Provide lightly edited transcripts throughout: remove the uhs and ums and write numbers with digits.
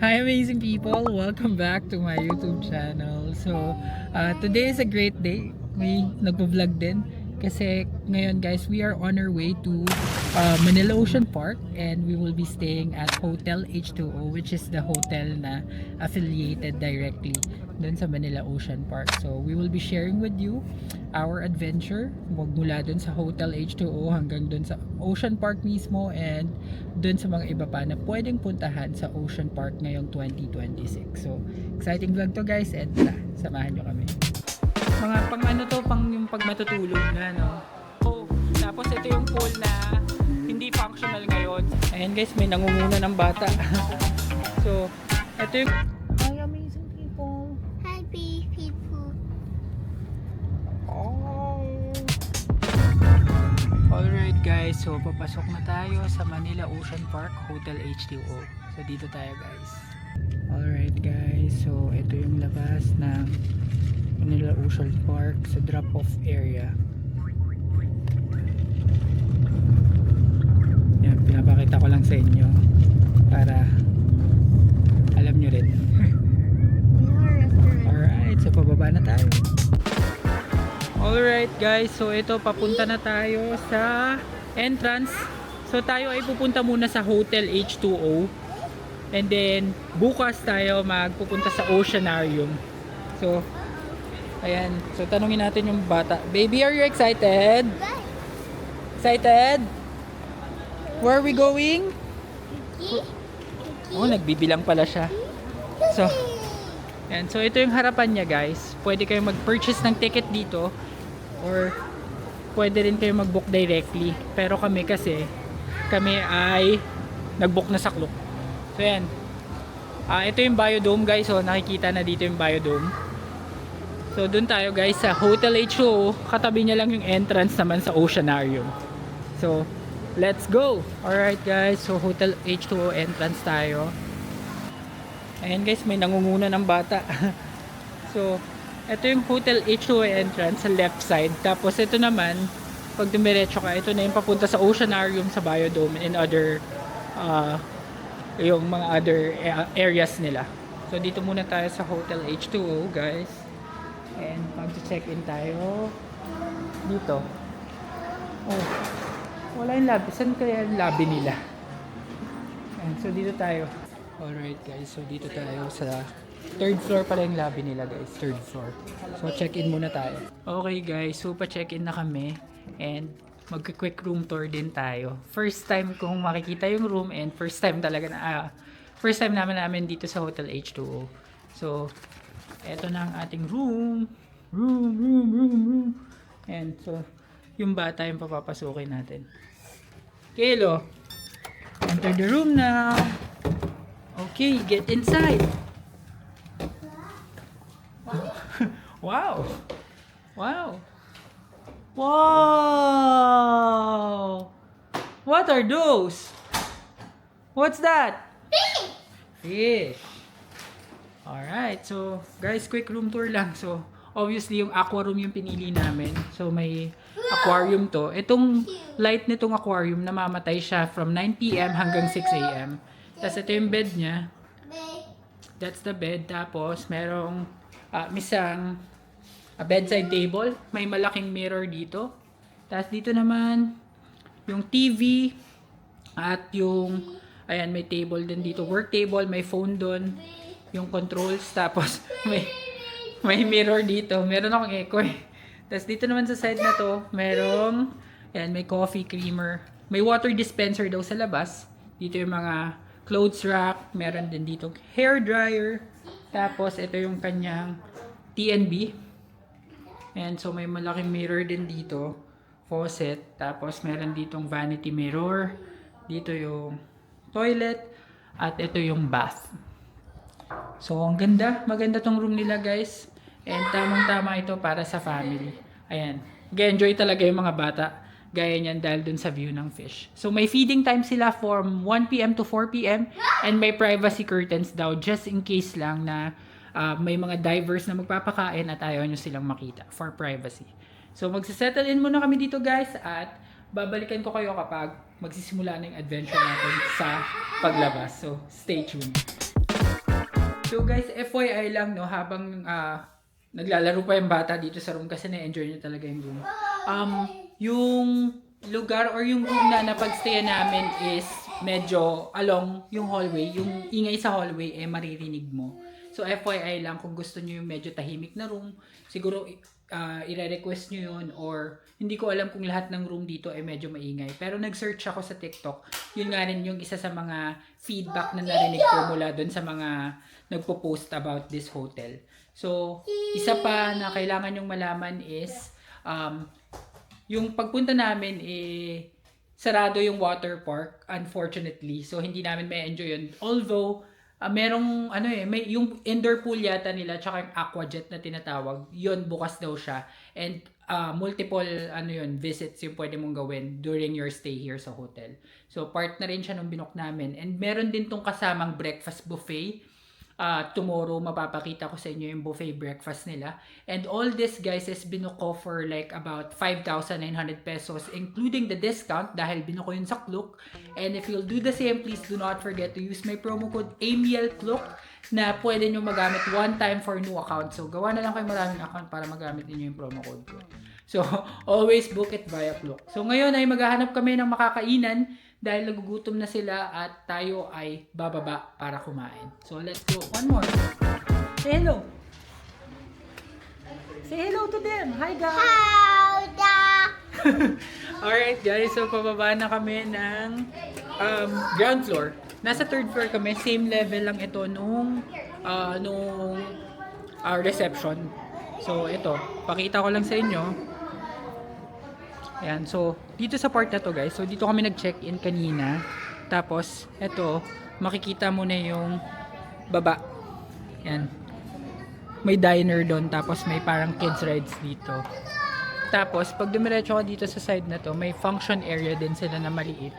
Hi amazing people! Welcome back to my YouTube channel. So, today is a great day. May nagpo-vlog din. Kasi ngayon guys, we are on our way to Manila Ocean Park and we will be staying at Hotel H2O, which is the hotel na affiliated directly dun sa Manila Ocean Park. So, we will be sharing with you our adventure mula dun sa Hotel H2O hanggang dun sa Ocean Park mismo and dun sa mga iba pa na pwedeng puntahan sa Ocean Park ngayong 2026. So, exciting vlog to guys and samahan nyo kami. Mga pang ano to, pang yung pag matutulog na no. Oh, tapos ito yung pool na hindi functional ngayon. Ayan guys, may nangunguna ng bata. So, ito yung hi amazing people. Hi, people. Oh. Alright guys, so papasok na tayo sa Manila Ocean Park Hotel H2O. So dito tayo guys. Alright guys, so ito yung labas ng Manila Ocean Park sa drop-off area. Yan, pinapakita ko lang sa inyo para alam nyo rin. Alright, so pababa na tayo. Alright guys, so ito papunta na tayo sa entrance. So tayo ay pupunta muna sa Hotel H2O. And then bukas tayo magpupunta sa Oceanarium. So ayan, so tanungin natin yung bata. Baby, are you excited? Excited? Where are we going? Oh, nagbibilang pala siya. So, ayan, so ito yung harapan niya guys. Pwede kayong mag-purchase ng ticket dito or pwede rin kayong mag-book directly. Pero kami kasi, kami ay nag-book na sa Klook. So ayan. Ito yung Biodome guys. So nakikita na dito yung Biodome. So dun tayo guys sa Hotel H2O. Katabi niya lang yung entrance naman sa Oceanarium. So let's go! Alright guys, so Hotel H2O entrance tayo. Ayan guys, may nangunguna ng bata. So ito yung Hotel H2O entrance sa left side. Tapos ito naman, pag dumiretso ka, ito na yung papunta sa Oceanarium, sa Biodome and other yung mga other areas nila. So dito muna tayo sa Hotel H2O guys. And mag-check-in tayo dito. Oh, wala yung lobby. Saan kaya yung lobby nila? And so dito tayo. Alright guys, so dito tayo sa third floor pala yung lobby nila guys. Third floor. So check-in muna tayo. Okay guys, so pa-check-in na kami. And mag-quick room tour din tayo. First time kong makikita yung room and first time talaga na first time namin dito sa Hotel H2O. So eto na ang ating room. Room. And so yung bata yung papapasukin natin. Kelo, enter the room now. Okay, get inside. Wow. What are those? What's that? Fish. Alright, so guys, quick room tour lang. So obviously yung aqua room yung pinili namin. So may aquarium to. Itong light nitong aquarium, namamatay siya from 9 PM hanggang 6 AM. Tapos ito yung bed niya. That's the bed. Tapos merong isang bedside table. May malaking mirror dito. Tapos dito naman yung TV at yung ayan, may table din dito. Work table, may phone doon. Yung controls. Tapos may mirror dito. Meron akong echo eh. Tapos dito naman sa side na to, merong ayan, may coffee creamer. May water dispenser daw sa labas. Dito yung mga clothes rack. Meron din dito hair dryer. Tapos ito yung kanyang TNB. And so may malaking mirror din dito. Faucet. Tapos meron ditong vanity mirror. Dito yung toilet. At ito yung bath. So ang ganda. Maganda tong room nila guys. And tamang-tama ito para sa family. Ayan. Enjoy talaga yung mga bata. Gaya niyan dahil dun sa view ng fish. So may feeding time sila from 1 PM to 4 PM. And may privacy curtains daw just in case lang na may mga divers na magpapakain at ayaw nyo silang makita for privacy. So magsisettle in muna kami dito guys at babalikan ko kayo kapag magsisimula na yung adventure natin sa paglabas. So stay tuned. So guys, FYI lang no, habang naglalaro pa yung bata dito sa room kasi na-enjoy niya talaga yung room. Yung lugar or yung room na napagstayan namin is medyo along yung hallway. Yung ingay sa hallway maririnig mo. So FYI lang kung gusto niyo yung medyo tahimik na room, siguro i-request nyo yun or hindi ko alam kung lahat ng room dito ay medyo maingay. Pero nag-search ako sa TikTok. Yun nga rin yung isa sa mga feedback na narinig ko mula dun sa mga nagpo-post about this hotel. So, isa pa na kailangan yung malaman is yung pagpunta namin sarado yung water park, unfortunately. So, hindi namin may enjoy yun. Although, merong may yung indoor pool yata nila tsaka yung aquajet na tinatawag, yun bukas daw siya. And multiple visits yung pwede mong gawin during your stay here sa hotel. So part na rin siya nung binook namin. And meron din tong kasamang breakfast buffet. Tomorrow mapapakita ko sa inyo yung buffet breakfast nila. And all this guys is binuko ko for like about 5,900 pesos including the discount dahil binuko yun sa Klook. And if you'll do the same, please do not forget to use my promo code AMIELKLOOK na pwede nyo magamit one time for new account. So gawa na lang kayo maraming account para magamit niyo yung promo code ko. So always book it via Klook. So ngayon ay maghahanap kami ng makakainan dahil nagugutom na sila at tayo ay bababa para kumain. So, let's go. One more. Say hello. Say hello to them. Hi, guys. Alright, guys. So, pababa na kami ng ground floor. Nasa third floor kami. Same level lang ito nung reception. So, ito. Pakita ko lang sa inyo. Ayan, so dito sa part na to guys, so dito kami nag-check-in kanina. Tapos, eto, makikita mo na yung baba. Ayan. May diner doon, tapos may parang kids rides dito. Tapos, pag dumiretso ka dito sa side na to, may function area din sila na maliit.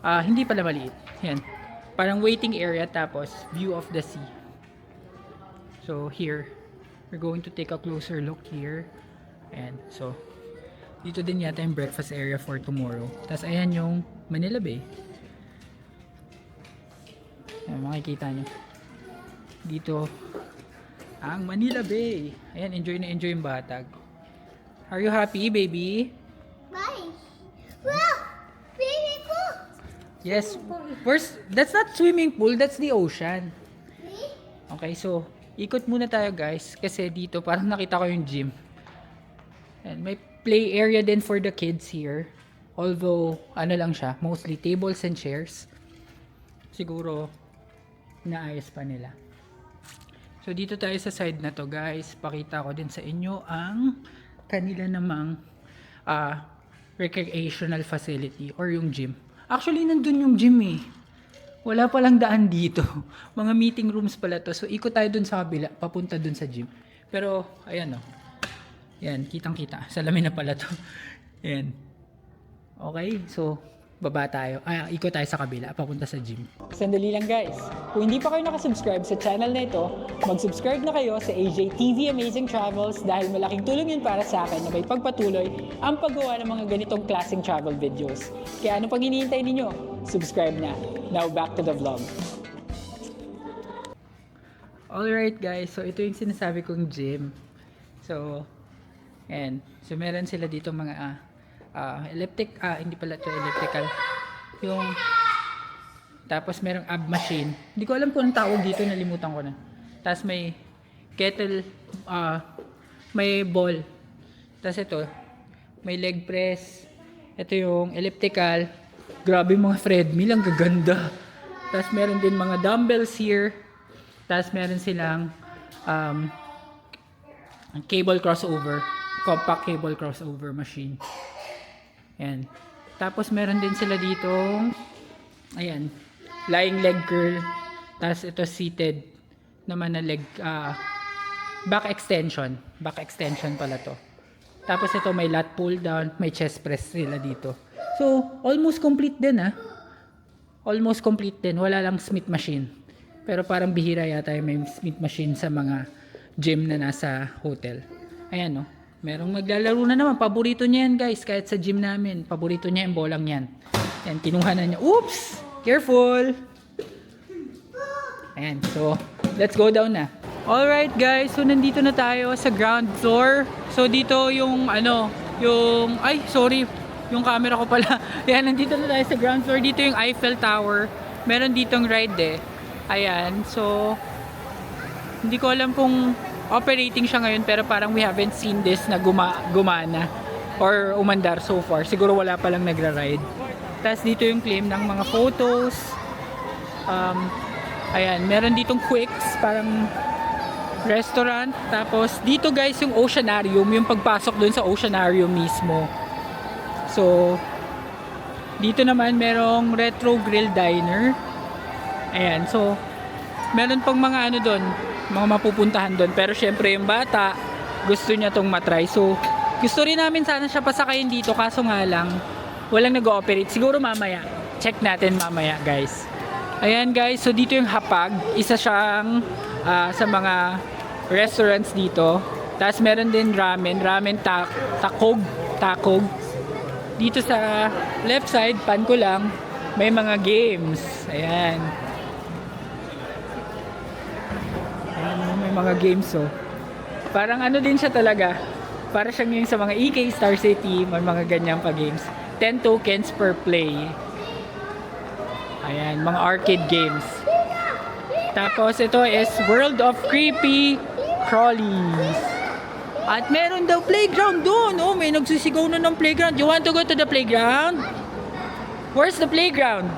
Hindi pala maliit. Ayan. Parang waiting area, tapos view of the sea. So, here, we're going to take a closer look here. Ayan, so dito din yata yung breakfast area for tomorrow. Tapos ayan yung Manila Bay. Ayan, makikita nyo. Dito ang Manila Bay. Ayan, enjoy na enjoy yung batag. Are you happy, baby? Bye. Wow! Baby pool! Yes. That's not swimming pool, that's the ocean. Okay, so ikot muna tayo guys. Kasi dito parang nakita ko yung gym. And may play area din for the kids here. Although, lang siya, mostly tables and chairs. Siguro, naayos pa nila. So, dito tayo sa side na to, guys. Pakita ko din sa inyo ang kanila namang recreational facility or yung gym. Actually, nandun yung gym eh. Wala palang daan dito. Mga meeting rooms pala to. So, ikot tayo dun sa kabila, papunta dun sa gym. Pero, ayan o. Yan, kitang-kita. Salamin na pala to. Yan. Okay, so baba tayo. Ikot tayo sa kabila, papunta sa gym. Sandali lang guys. Kung hindi pa kayo nakasubscribe sa channel na ito, mag-subscribe na kayo sa AJ TV Amazing Travels dahil malaking tulong yun para sa akin na may pagpatuloy ang paggawa ng mga ganitong klaseng travel videos. Kaya ano pang hinihintay ninyo? Subscribe na. Now back to the vlog. Alright guys, so ito yung sinasabi kong gym. So, and so meron sila dito mga hindi pala ito elliptical. Yung tapos merong ab machine. Hindi ko alam kung anong tawag dito, nalimutan ko na. Tapos may kettle, may ball. Tapos ito, may leg press. Ito yung elliptical. Grabe mga treadmill, ang gaganda. Tapos meron din mga dumbbells here. Tapos meron silang cable crossover. Compact cable crossover machine. Ayan. Tapos meron din sila ditong ayan, lying leg curl. Tapos ito seated naman na leg back extension. Back extension pala to. Tapos ito may lat pull down, may chest press sila dito. So, almost complete din Almost complete din. Wala lang Smith machine. Pero parang bihira yata yung may Smith machine sa mga gym na nasa hotel. Ayan no. Merong maglalaro na naman. Paborito niya yan guys. Kahit sa gym namin. Paborito niya yung bolang yan. Yan. Kinuha na niya. Oops! Careful! Ayan, so let's go down na. Alright guys, so nandito na tayo sa ground floor. So dito yung ay sorry, yung camera ko pala. Ayan, nandito na tayo sa ground floor. Dito yung Eiffel Tower. Meron ditong ride eh. Ayan, so hindi ko alam kung operating siya ngayon, pero parang we haven't seen this na gumana or umandar so far. Siguro wala pa lang nagra-ride. Tapos dito yung claim ng mga photos. Ayan, meron ditong Quicks, parang restaurant. Tapos dito guys yung Oceanarium, yung pagpasok dun sa Oceanarium mismo. So dito naman merong Retro Grill Diner. Ayan, so meron pang mga doon, mga mapupuntahan doon. Pero syempre yung bata gusto niya tong matry. So gusto rin namin sana siya pasakayin dito, kaso nga lang walang nag-ooperate. Siguro mamaya, check natin mamaya guys. Ayan guys, so dito yung Hapag, isa siyang sa mga restaurants dito. Tapos meron din ramen takog. Dito sa left side, pan ko lang, may mga games. Ayan. Ayan, may mga games oh. Parang din siya talaga. Para siyang yung sa mga EK Star City, may mga ganyan pa games. 10 tokens per play. Ayan, mga arcade games. Tapos ito is World of Creepy Crawlies. At meron daw playground doon. Oh, may nagsisigaw na ng playground. You want to go to the playground? Where's the playground?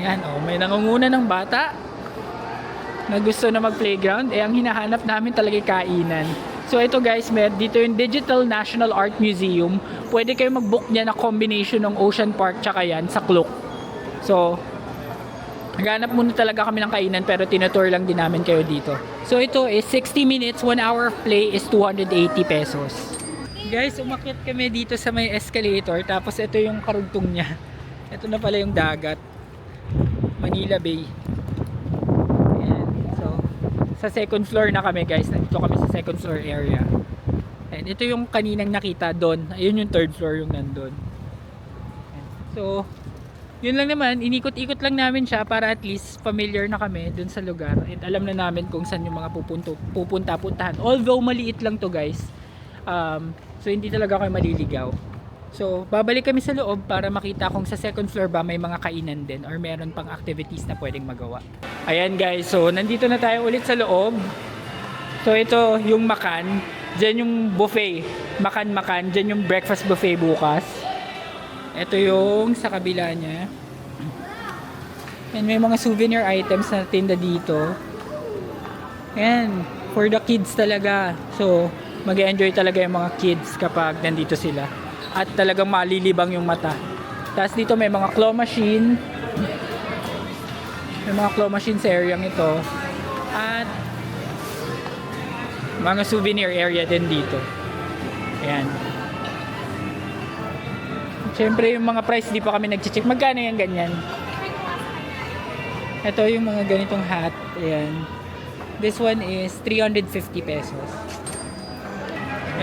Ayan, oh, may nangunguna ng bata na gusto na mag-playground. Eh, ang hinahanap namin talaga kainan. So ito guys, dito yung Digital National Art Museum. Pwede kayo mag-book niya na combination ng Ocean Park tsaka yan sa Klook. So naghanap muna talaga kami ng kainan, pero tinutour lang din namin kayo dito. So ito is 60 minutes, 1 hour of play is 280 pesos. Guys, umakyat kami dito sa may escalator. Tapos ito yung karugtong niya. Ito na pala yung dagat, Manila Bay. Ayan. So sa second floor na kami guys. Nandito kami sa second floor area. And ito yung kaninang nakita doon. Ayun yung third floor yung nandun. Ayan. So yun lang naman, inikot-ikot lang namin siya para at least familiar na kami dun sa lugar. At alam na namin kung saan yung mga pupunta-puntahan. Although maliit lang to guys. So hindi talaga kayo maliligaw. So babalik kami sa loob para makita kung sa second floor ba may mga kainan din or meron pang activities na pwedeng magawa. Ayan guys, so nandito na tayo ulit sa loob. So ito yung Makan. Diyan yung buffet. Makan. Diyan yung breakfast buffet bukas. Ito yung sa kabila niya. And may mga souvenir items na tinda dito. Ayan, for the kids talaga. So, mag-enjoy talaga yung mga kids kapag nandito sila. At talagang malilibang yung mata. Tapos dito may mga claw machine. May mga claw machine sa area ito. At mga souvenir area din dito. Ayan. Siyempre yung mga price di pa kami nag-check. Magkano yung ganyan? Ito yung mga ganitong hat. Ayan. This one is 350 pesos.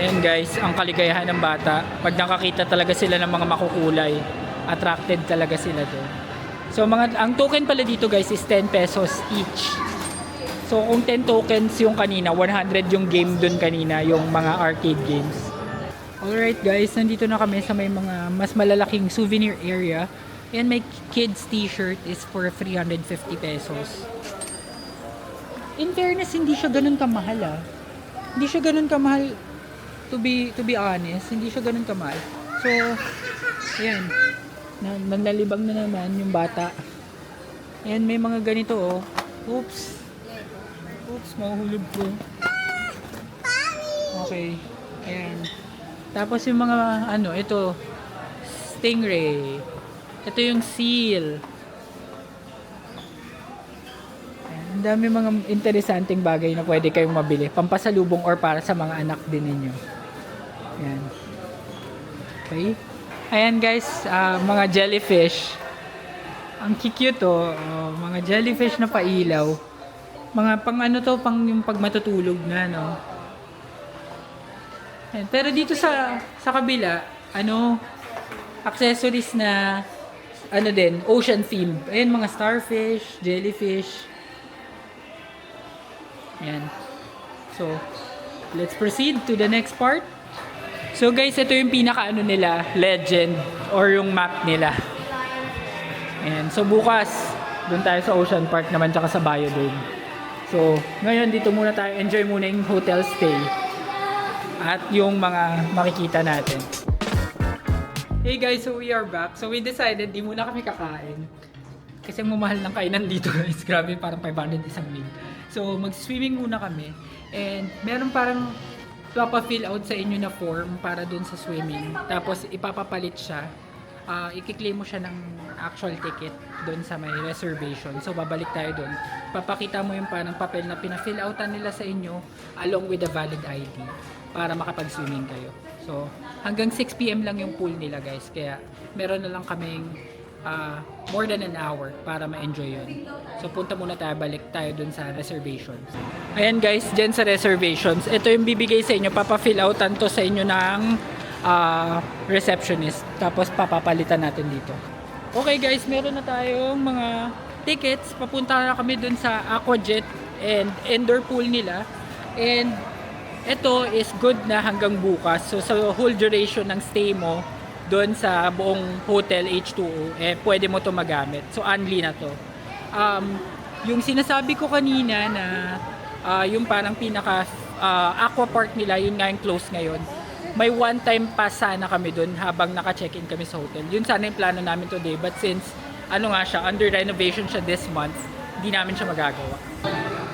Ayan guys, ang kaligayahan ng bata. Pag nakakita talaga sila ng mga makukulay, attracted talaga sila doon. So ang token pala dito guys is 10 pesos each. So kung 10 tokens yung kanina, 100 yung game doon kanina, yung mga arcade games. Alright guys, nandito na kami sa may mga mas malalaking souvenir area. And my kids t-shirt is for 350 pesos. In fairness, hindi siya ganun kamahal ah. Hindi siya ganun kamahal, to be honest. Hindi siya ganun kamahal. So, ayan. Nanlalibang na naman yung bata. Ayan, may mga ganito oh. Oops, mahuhulog ko. Okay, ayan. Tapos yung mga ito stingray. Ito yung seal. Ayan, ang dami mga interesanting bagay na pwede kayong mabili, pampasalubong or para sa mga anak din ninyo. Ayan. Okay. Ayan guys, mga jellyfish. Ang cute oh, mga jellyfish na pailaw. Mga pang yung pag matutulog na no. Ayan. Pero dito sa kabila, accessories na ano din, ocean theme. Ayan, mga starfish, jellyfish. Ayan. So, let's proceed to the next part. So guys, ito yung pinaka ano nila, legend or yung map nila. Ayan. So bukas, doon tayo sa Ocean Park naman tsaka sa Biodome. So, ngayon dito muna tayo, enjoy muna yung hotel stay at yung mga makikita natin. Hey guys, so we are back. So we decided di muna kami kakain. Kasi ang mamahal ng kainan dito guys. Grabe, parang 500 isang meal. So mag-swimming muna kami. And meron parang papafill out sa inyo na form para dun sa swimming. Tapos ipapapalit siya. I-claim mo siya ng actual ticket doon sa may reservation. So babalik tayo doon. Papakita mo yung parang papel na pina-fill outan nila sa inyo along with a valid ID para makapag-swimming kayo. So hanggang 6 PM lang yung pool nila guys. Kaya meron na lang kaming more than an hour para ma-enjoy yun. So punta muna tayo, balik tayo dun sa reservations. Ayan guys, dyan sa reservations, ito yung bibigay sa inyo, papafill outan to sa inyo ng receptionist. Tapos papapalitan natin dito. Okay guys, meron na tayong mga tickets. Papunta na kami dun sa Aquajet and indoor pool nila. And ito is good na hanggang bukas. So sa whole duration ng stay mo doon sa buong hotel H2O, pwede mo to magamit. So only na to. Yung sinasabi ko kanina na yung parang pinaka aqua park nila, yun nga yung close ngayon. May one time pass sana kami doon habang naka-check-in kami sa hotel. Yun sana yung plano namin today, but since ano nga siya, under renovation siya this month, hindi namin siya magagawa.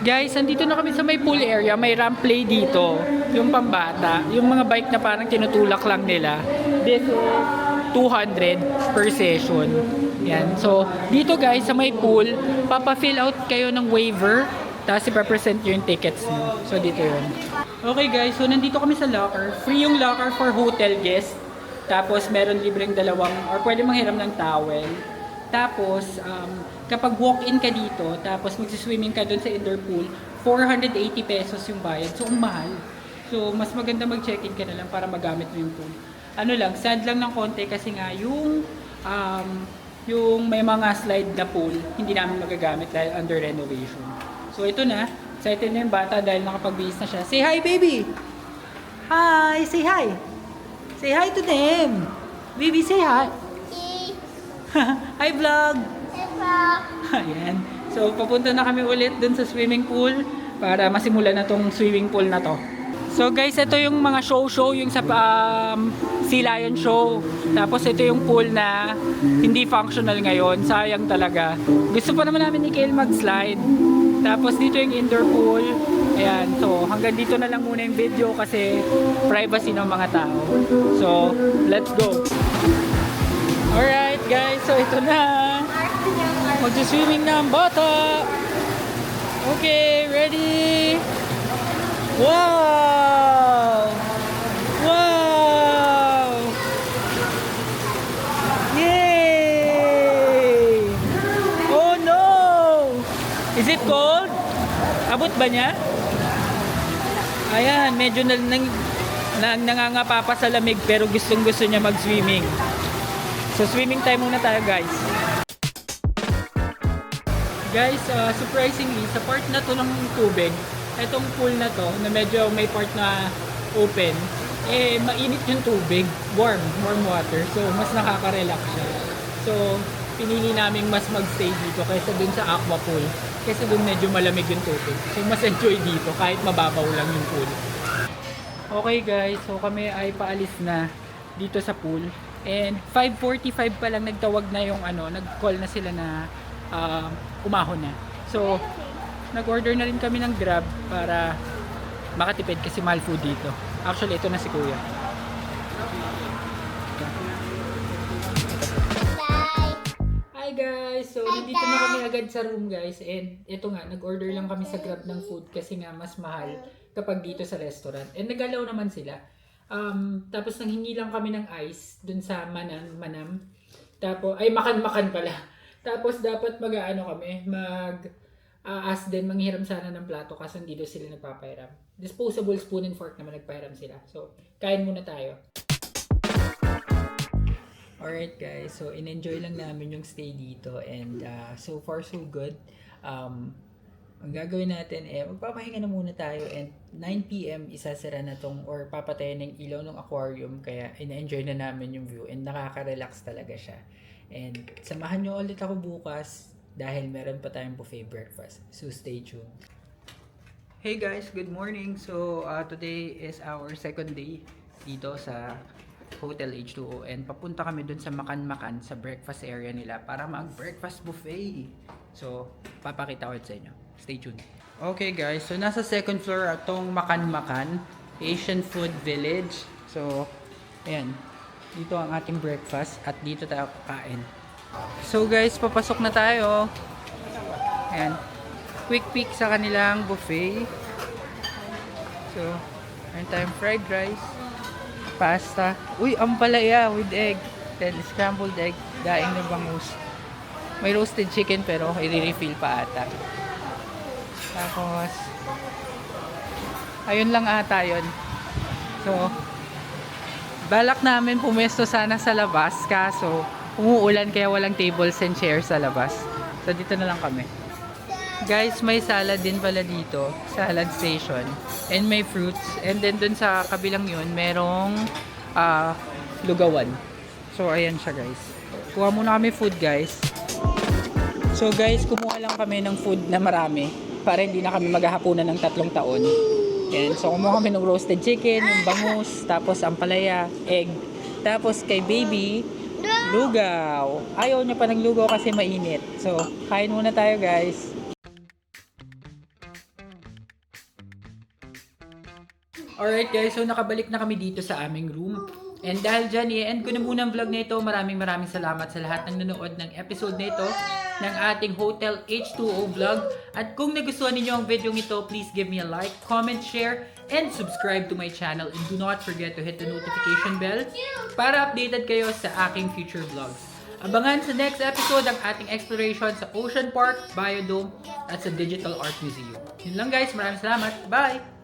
Guys, andito na kami sa may pool area. May ramp play dito. Yung pambata. Yung mga bike na parang tinutulak lang nila. This is 200 per session. Yan. So, dito guys, sa may pool, papafill out kayo ng waiver. Tapos ipapresent yung tickets nyo. So, dito yun. Okay guys, so nandito kami sa locker. Free yung locker for hotel guests. Tapos, meron libreng dalawang, or pwede manghiram ng towel. Tapos, kapag walk-in ka dito, tapos magsiswimming ka dun sa indoor pool, 480 pesos yung bayad. So, ang mahal. So, mas maganda mag-check-in ka na lang para magamit mo yung pool. Ano lang, sad lang ng konti kasi nga yung may mga slide na pool, hindi namin magagamit dahil under renovation. So, ito na. Excited na yung bata dahil nakapag-bihis na siya. Say hi, baby! Hi! Say hi! Say hi to them! Baby, say hi! Hi vlog! Ayan. So, papunta na kami ulit dun sa swimming pool para masimulan na tong swimming pool na to. So guys, ito yung mga show yung sa Sea Lion show. Tapos ito yung pool na hindi functional ngayon. Sayang talaga. Gusto pa naman namin ni Kale mag-slide. Tapos dito yung indoor pool. Ayan. So hanggang dito na lang muna yung video kasi privacy ng mga tao. So, let's go! Alright guys, so ito na. Mag-swimming na ang bata. Okay, ready? Wow! Wow! Yay! Oh no! Is it cold? Abot ba niya? Ayan, medyo nangangapa pa sa lamig pero gustong-gusto niya mag-swimming. So swimming time muna tayo guys. Guys, surprisingly, sa part na to ng tubig, itong pool na to, na medyo may part na open, mainit yung tubig, warm water, so mas nakaka-relax siya. So, pinili namin mas magstay dito kaysa dun sa aqua pool, kasi dun medyo malamig yung tubig. So, mas enjoy dito kahit mababaw lang yung pool. Okay guys, so kami ay paalis na dito sa pool. And 5:45 pa lang nagtawag na yung nag-call na sila na umahon na. So, nag-order na rin kami ng Grab para makatipid kasi mahal food dito. Actually, ito na si Kuya. Bye! Hi guys! So, nandito na kami agad sa room guys. And ito nga, nag-order lang kami sa Grab ng food kasi nga mas mahal kapag dito sa restaurant. And nag-allow naman sila. Tapos nanghingi lang kami ng ice dun sa Manam. Tapos, ay makan pala. Tapos dapat mag-ask din, manghiram sana ng plato kasi hindi daw sila nagpapairam. Disposable spoon and fork naman nagpairam sila. So, kain muna tayo. Alright guys, so in-enjoy lang namin yung stay dito and so far so good. Ang gagawin natin magpapahinga na muna tayo and 9 PM isasara na tong or papatayin ng ilaw ng aquarium kaya in-enjoy na namin yung view and nakaka-relax talaga siya. And samahan nyo ulit ako bukas dahil meron pa tayong buffet breakfast. So stay tuned. Hey guys, good morning. So today is our second day dito sa Hotel H2O and papunta kami dun sa Makan-Makan sa breakfast area nila para mag-breakfast buffet. So, papakita ko sa inyo. Stay tuned. Okay guys, so nasa second floor atong Makan-Makan Asian Food Village. So, ayan. Dito ang ating breakfast at dito tayo kakain. So guys, papasok na tayo. Ayan. Quick peek sa kanilang buffet. So, meron tayong fried rice, pasta. Uy, ampalaya with egg. Then scrambled egg, daing ng bangus. May roasted chicken pero i-refill pa ata. Tapos, ayun lang ata yun. So, balak namin pumesto sana sa labas kaso umuulan kaya walang tables and chairs sa labas. So, dito na lang kami. Guys, may salad din pala dito. Salad station. And may fruits. And then dun sa kabilang yun, merong lugawan. So, ayan siya guys. Kuha muna kami food guys. So guys, kumuha lang kami ng food na marami. Para hindi na kami maghahapunan ng 3 taon. Ayan. So, kumuha kami ng roasted chicken, yung bangus, tapos ampalaya, egg. Tapos kay baby, lugaw. Ayaw niya pa ng lugaw kasi mainit. So, kain muna tayo guys. Alright guys, so nakabalik na kami dito sa aming room. And dahil dyan, i-end ko na muna ang vlog na ito. Maraming salamat sa lahat ng nanood ng episode na ito ng ating Hotel H2O vlog. At kung nagustuhan ninyo ang video ito, please give me a like, comment, share, and subscribe to my channel. And do not forget to hit the notification bell para updated kayo sa aking future vlogs. Abangan sa next episode ang ating exploration sa Ocean Park, Biodome, at sa Digital Art Museum. Yun lang guys, maraming salamat. Bye!